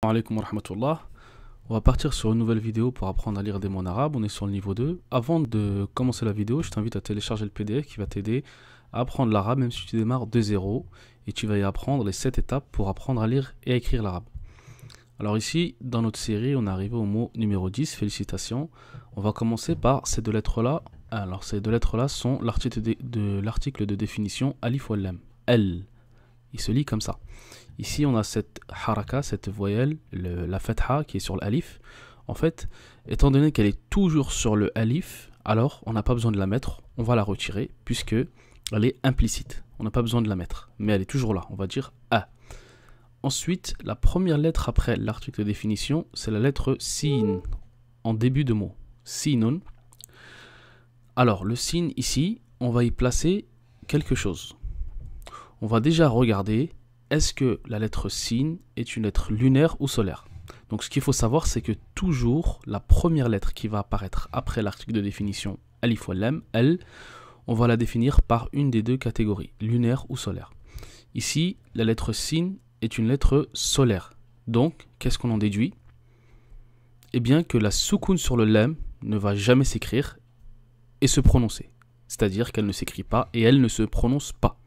Wa alaykoum wa rahmatullah. On va partir sur une nouvelle vidéo pour apprendre à lire des mots en arabe. On est sur le niveau 2. Avant de commencer la vidéo, je t'invite à télécharger le PDF qui va t'aider à apprendre l'arabe, même si tu démarres de zéro. Et tu vas y apprendre les 7 étapes pour apprendre à lire et à écrire l'arabe. Alors ici, dans notre série, on est arrivé au mot numéro 10. Félicitations. On va commencer par ces deux lettres-là. Alors ces deux lettres-là sont l'article de définition alif ou lam. L. Il se lit comme ça. Ici, on a cette haraka, cette voyelle, la fatha qui est sur l'alif. En fait, étant donné qu'elle est toujours sur le alif, alors on n'a pas besoin de la mettre, on va la retirer puisque elle est implicite. On n'a pas besoin de la mettre, mais elle est toujours là. On va dire a. Ensuite, la première lettre après l'article de définition, c'est la lettre sin en début de mot. Sinun. Alors, le sin ici, on va y placer quelque chose. On va déjà regarder, est-ce que la lettre sin est une lettre lunaire ou solaire? Donc ce qu'il faut savoir, c'est que toujours la première lettre qui va apparaître après l'article de définition alif ou lam, elle, on va la définir par une des deux catégories, lunaire ou solaire. Ici, la lettre sin est une lettre solaire. Donc, qu'est-ce qu'on en déduit? Eh bien que la soukoun sur le lam ne va jamais s'écrire et se prononcer. C'est-à-dire qu'elle ne s'écrit pas et elle ne se prononce pas.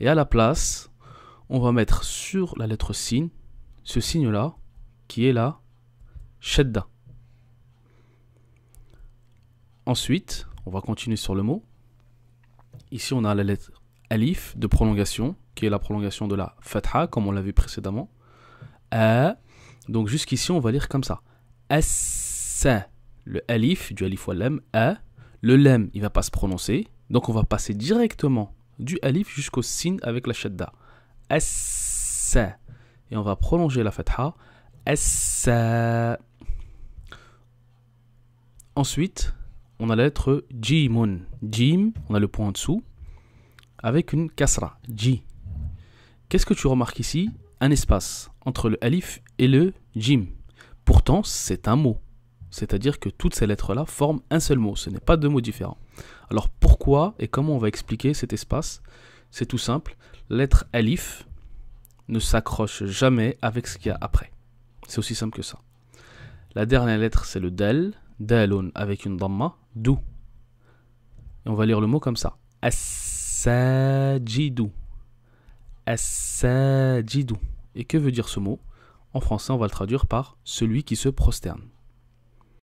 Et à la place, on va mettre sur la lettre sin, ce signe-là, qui est la shadda. Ensuite, on va continuer sur le mot. Ici, on a la lettre alif de prolongation, qui est la prolongation de la fatha, comme on l'a vu précédemment. A. Donc jusqu'ici, on va lire comme ça. As-sa. Le alif, du alif ou lam, a. Le lam, il ne va pas se prononcer. Donc on va passer directement du alif jusqu'au sin avec la shadda. As-sa. Et on va prolonger la fatha. As-sa. Ensuite, on a la lettre jimun. Jim, on a le point en dessous, avec une kasra. Ji. Qu'est-ce que tu remarques ici? Un espace entre le alif et le jim. Pourtant, c'est un mot. C'est-à-dire que toutes ces lettres-là forment un seul mot. Ce n'est pas deux mots différents. Alors pourquoi et comment on va expliquer cet espace? C'est tout simple. La lettre alif ne s'accroche jamais avec ce qu'il y a après. C'est aussi simple que ça. La dernière lettre, c'est le dal. Dalun avec une dhamma. Dou. Et on va lire le mot comme ça. As-sajidu. As-sajidu. Et que veut dire ce mot? En français, on va le traduire par celui qui se prosterne.